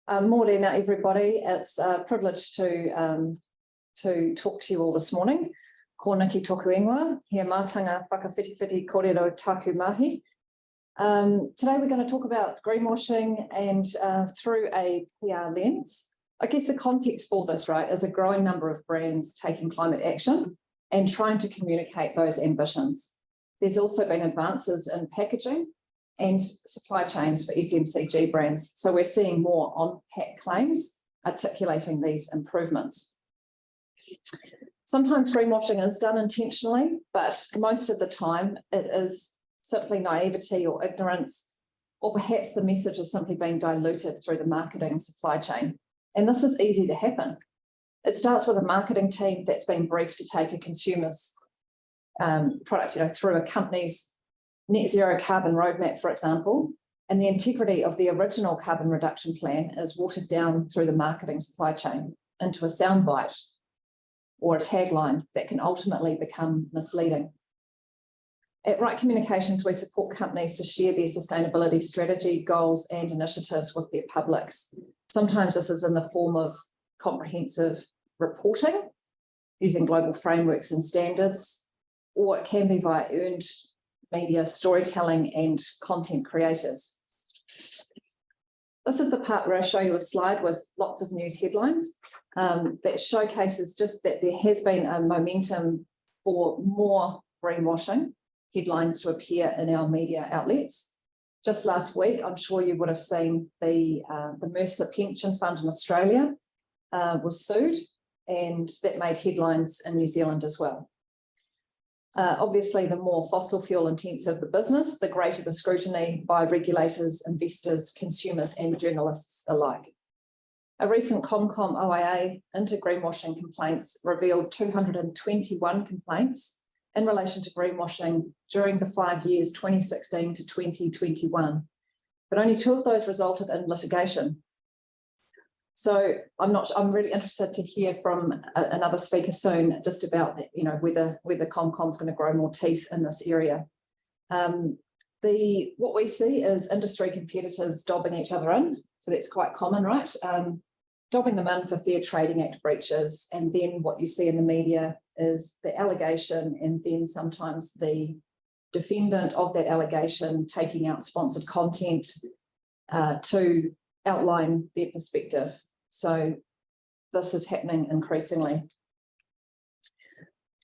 Morning, everybody. It's a privilege to talk to you all this morning. Ko Nikki toku ingoa, he mātanga whakawhitiwhiti kōrero taku mahi. Today we're going to talk about greenwashing and through a PR lens. I guess the context for this, right, is a growing number of brands taking climate action and trying to communicate those ambitions. There's also been advances in packaging and supply chains for FMCG brands. So we're seeing more on-pack claims articulating these improvements. Sometimes greenwashing is done intentionally, but most of the time it is simply naivety or ignorance, or perhaps the message is simply being diluted through the marketing supply chain. And this is easy to happen. It starts with a marketing team that's been briefed to take a consumer's product, through a company's net zero carbon roadmap, for example, and the integrity of the original carbon reduction plan is watered down through the marketing supply chain into a soundbite or a tagline that can ultimately become misleading. At Wright Communications, we support companies to share their sustainability strategy, goals, and initiatives with their publics. Sometimes this is in the form of comprehensive reporting using global frameworks and standards, or it can be via earned media storytelling and content creators. This is the part where I show you a slide with lots of news headlines that showcases just that there has been a momentum for more greenwashing headlines to appear in our media outlets. Just last week, I'm sure you would have seen the Mercer Pension Fund in Australia was sued, and that made headlines in New Zealand as well. Obviously, the more fossil fuel intensive the business, the greater the scrutiny by regulators, investors, consumers, and journalists alike. A recent ComCom OIA into greenwashing complaints revealed 221 complaints in relation to greenwashing during the 5 years 2016 to 2021, but only 2 of those resulted in litigation. So I'm really interested to hear from another speaker soon just about whether ComCom's going to grow more teeth in this area. What we see is industry competitors dobbing each other in, so that's quite common, right? Dobbing them in for Fair Trading Act breaches, and then what you see in the media is the allegation, and then sometimes the defendant of that allegation taking out sponsored content to outline their perspective. So this is happening increasingly.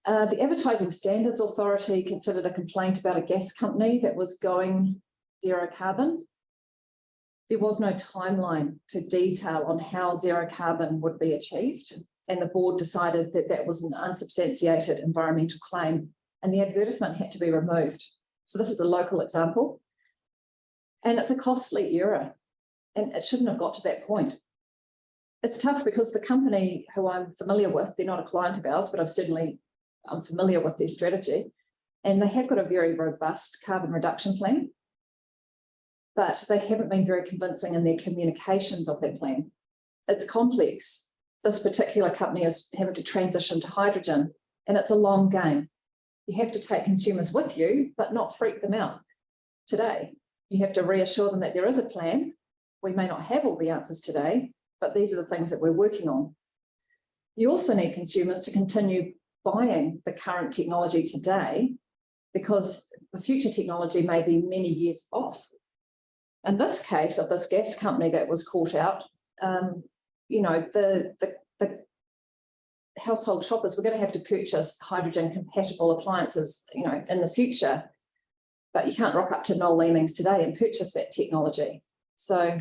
The Advertising Standards Authority considered a complaint about a gas company that was going zero carbon. There was no timeline to detail on how zero carbon would be achieved, and the board decided that that was an unsubstantiated environmental claim, and the advertisement had to be removed. So this is a local example, and it's a costly error, and it shouldn't have got to that point. It's tough because the company who I'm familiar with, they're not a client of ours, but I'm familiar with their strategy, and they have got a very robust carbon reduction plan, but they haven't been very convincing in their communications of that plan. It's complex. This particular company is having to transition to hydrogen, and it's a long game. You have to take consumers with you, but not freak them out today. You have to reassure them that there is a plan. We may not have all the answers today, but these are the things that we're working on. You also need consumers to continue buying the current technology today, because the future technology may be many years off. In this case of this gas company that was caught out, the household shoppers were going to have to purchase hydrogen compatible appliances, in the future, but you can't rock up to Noel Leeming's today and purchase that technology. So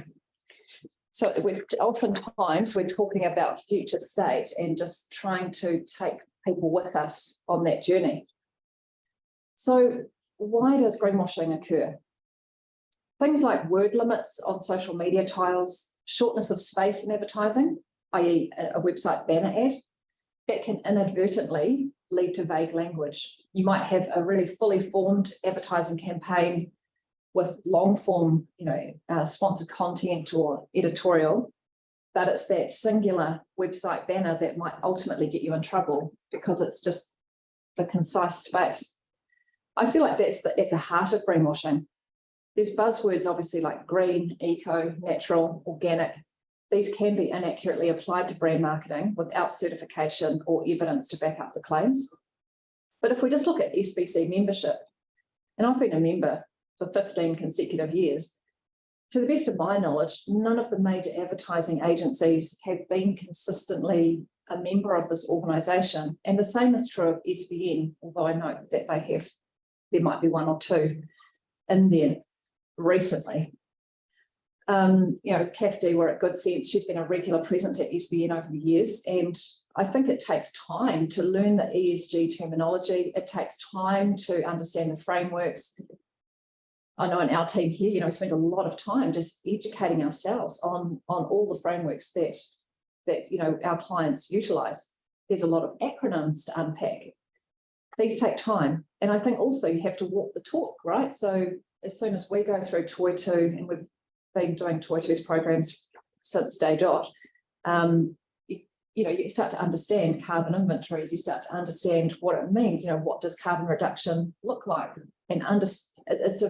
oftentimes we're talking about future state and just trying to take people with us on that journey. So why does greenwashing occur? Things like word limits on social media tiles, shortness of space in advertising, i.e. a website banner ad, that can inadvertently lead to vague language. You might have a really fully formed advertising campaign with long form, sponsored content or editorial, but it's that singular website banner that might ultimately get you in trouble because it's just the concise space. I feel like that's at the heart of greenwashing. There's buzzwords obviously like green, eco, natural, organic, these can be inaccurately applied to brand marketing without certification or evidence to back up the claims. But if we just look at SBC membership, and I've been a member for 15 consecutive years, to the best of my knowledge, none of the major advertising agencies have been consistently a member of this organisation. And the same is true of SBN, although I know that there might be one or two in there recently. Kath Dewar at Good Sense, she's been a regular presence at SBN over the years, and I think it takes time to learn the ESG terminology. It takes time to understand the frameworks. I know in our team here, we spend a lot of time just educating ourselves on all the frameworks that our clients utilise. There's a lot of acronyms to unpack. These take time, and I think also you have to walk the talk, right? So as soon as we go through Toitū, and we've been doing Toitū's programs since day dot, you start to understand carbon inventories, you start to understand what it means, what does carbon reduction look like? And it's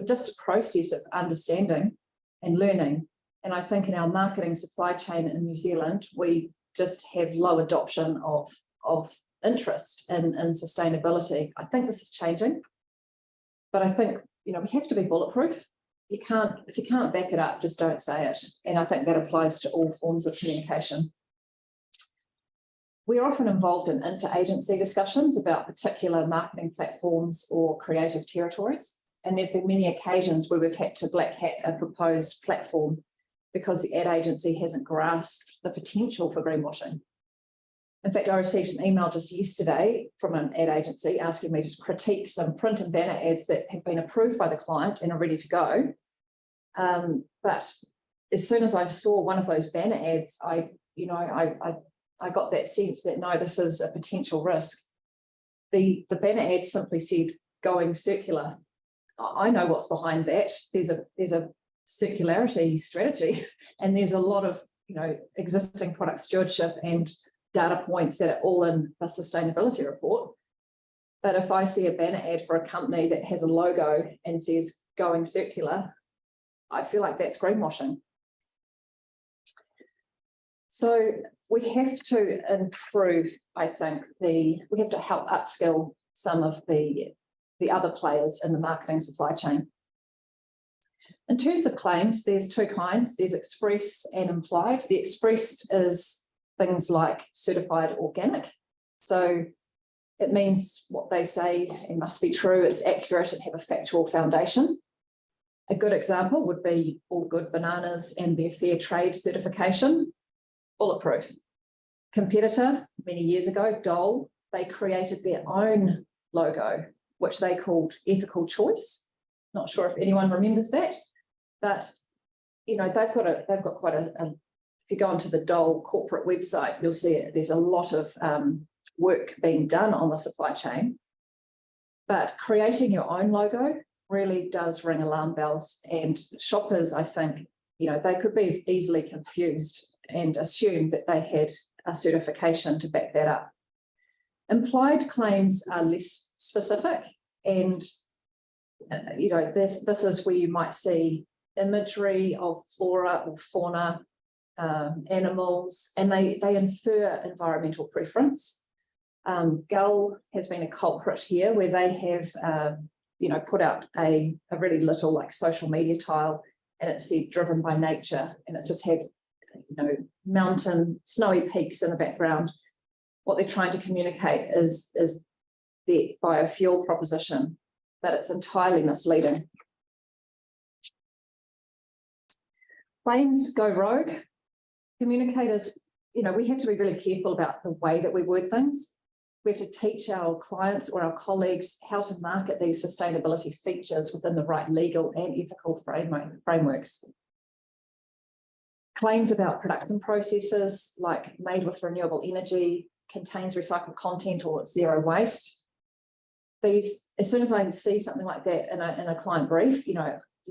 just a process of understanding and learning. And I think in our marketing supply chain in New Zealand, we just have low adoption of interest in sustainability. I think this is changing, but I think, we have to be bulletproof. If you can't back it up, just don't say it. And I think that applies to all forms of communication. We're often involved in inter-agency discussions about particular marketing platforms or creative territories. And there have been many occasions where we've had to black hat a proposed platform because the ad agency hasn't grasped the potential for greenwashing. In fact, I received an email just yesterday from an ad agency asking me to critique some print and banner ads that have been approved by the client and are ready to go. But as soon as I saw one of those banner ads, I got that sense that, no, this is a potential risk. The banner ad simply said, going circular. I know what's behind that. There's a circularity strategy, and there's a lot of, existing product stewardship and data points that are all in a sustainability report. But if I see a banner ad for a company that has a logo and says going circular, I feel like that's greenwashing. So we have to improve, I think, we have to help upskill some of the other players in the marketing supply chain. In terms of claims, there's two kinds. There's express and implied. The expressed is things like certified organic. So it means what they say it must be true, it's accurate, and have a factual foundation. A good example would be All Good Bananas and their fair trade certification. Bulletproof. Competitor, many years ago, Dole, they created their own logo, which they called Ethical Choice. Not sure if anyone remembers that, but they've got quite a if you go onto the Dole corporate website, you'll see it. There's a lot of work being done on the supply chain, but creating your own logo really does ring alarm bells, and shoppers, I think, they could be easily confused and assume that they had a certification to back that up. Implied claims are less specific, and this is where you might see imagery of flora or fauna, animals, and they infer environmental preference. Gull has been a culprit here, where they have put out a really little social media tile, and it said driven by nature, and it's just had mountain snowy peaks in the background. What they're trying to communicate is the biofuel proposition, but it's entirely misleading. Claims go rogue. Communicators, we have to be really careful about the way that we word things. We have to teach our clients or our colleagues how to market these sustainability features within the right legal and ethical frameworks. Claims about production processes, like made with renewable energy, contains recycled content, or zero waste. These, as soon as I see something like that in a client brief, you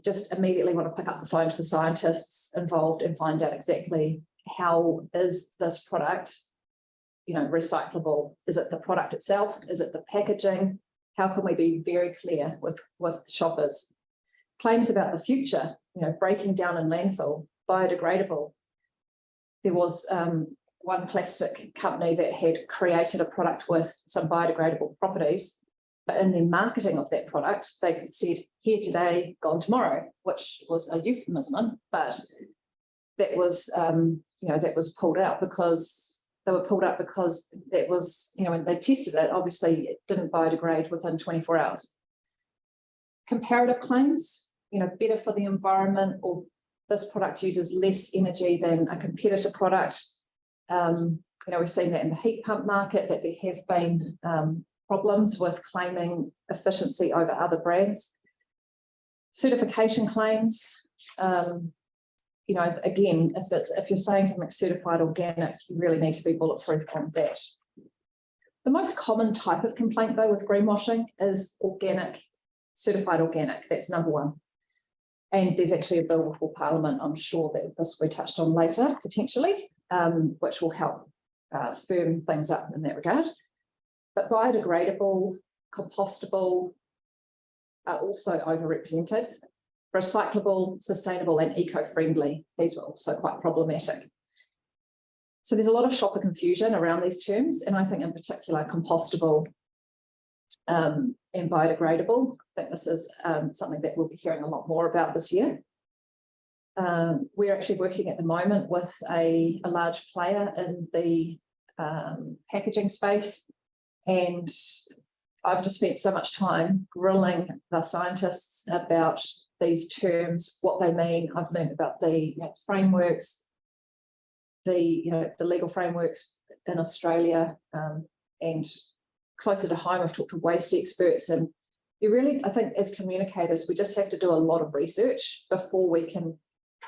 just immediately want to pick up the phone to the scientists involved and find out exactly how is this product, recyclable. Is it the product itself? Is it the packaging? How can we be very clear with shoppers? Claims about the future, breaking down in landfill, biodegradable. there was one plastic company that had created a product with some biodegradable properties, but in their marketing of that product, they said, here today, gone tomorrow, which was a euphemism, but that was, that was pulled out because that was, when they tested it, obviously it didn't biodegrade within 24 hours. Comparative claims, better for the environment, or this product uses less energy than a competitor product. We've seen that in the heat pump market, that there have been problems with claiming efficiency over other brands. Certification claims, again, if you're saying something certified organic, you really need to be bulletproof on that. The most common type of complaint, though, with greenwashing is organic, certified organic. That's number one. And there's actually a bill before Parliament, I'm sure that this will be touched on later, potentially, which will help firm things up in that regard. But biodegradable, compostable are also overrepresented. Recyclable, sustainable, and eco-friendly, these were also quite problematic. So there's a lot of shopper confusion around these terms, and I think in particular compostable and biodegradable. I think this is something that we'll be hearing a lot more about this year. We're actually working at the moment with a large player in the packaging space, and I've just spent so much time grilling the scientists about these terms, what they mean. I've learned about the frameworks, the legal frameworks in Australia, and closer to home, I've talked to waste experts, and you really, I think, as communicators, we just have to do a lot of research before we can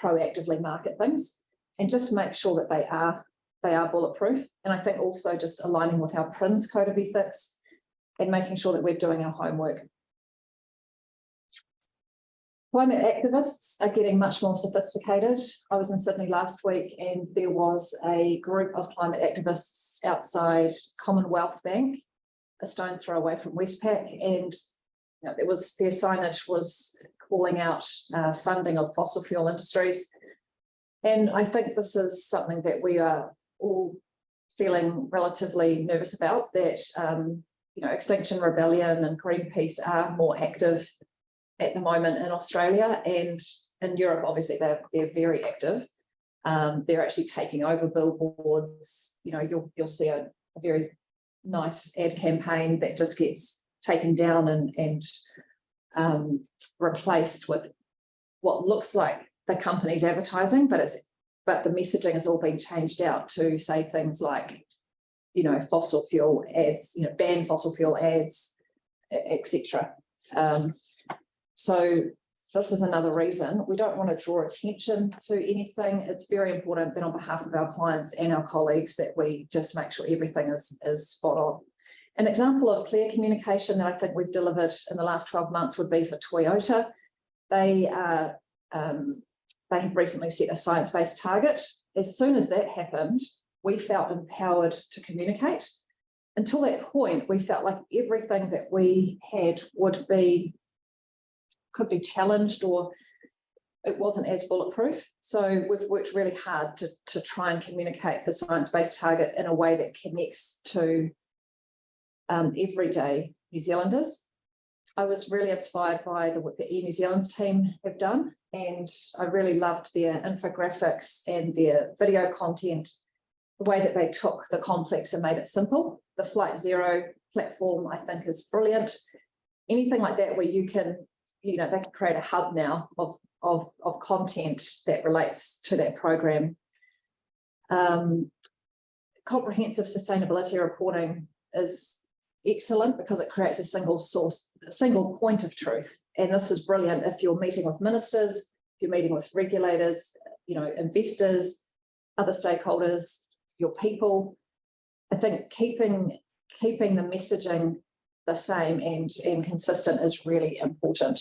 proactively market things, and just make sure that they are bulletproof. And I think also just aligning with our PRINS code of ethics and making sure that we're doing our homework. Climate activists are getting much more sophisticated. I was in Sydney last week, and there was a group of climate activists outside Commonwealth Bank, a stone's throw away from Westpac, and their signage was calling out funding of fossil fuel industries. And I think this is something that we are all feeling relatively nervous about, that Extinction Rebellion and Greenpeace are more active at the moment in Australia, and in Europe, obviously, they're very active. They're actually taking over billboards. You'll see a very nice ad campaign that just gets taken down and replaced with what looks like the company's advertising, but the messaging has all been changed out to say things like, fossil fuel ads, ban fossil fuel ads, etc. So this is another reason we don't want to draw attention to anything. It's very important that on behalf of our clients and our colleagues that we just make sure everything is spot on. An example of clear communication that I think we've delivered in the last 12 months would be for Toyota. They have recently set a science-based target. As soon as that happened, we felt empowered to communicate. Until that point, we felt like everything that we had could be challenged, or it wasn't as bulletproof. So we've worked really hard to try and communicate the science-based target in a way that connects to everyday New Zealanders. I was really inspired by the work that New Zealand's team have done, and I really loved their infographics and their video content, the way that they took the complex and made it simple. The Flight Zero platform, I think, is brilliant. Anything like that where you can, they can create a hub now of content that relates to that program. Comprehensive sustainability reporting is excellent because it creates a single point of truth. And this is brilliant if you're meeting with ministers, if you're meeting with regulators, investors, other stakeholders, your people. I think keeping the messaging the same and consistent is really important.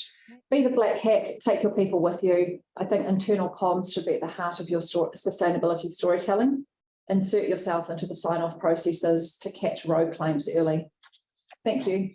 Be the black hat, take your people with you. I think internal comms should be at the heart of your sustainability storytelling. Insert yourself into the sign-off processes to catch rogue claims early. Thank you.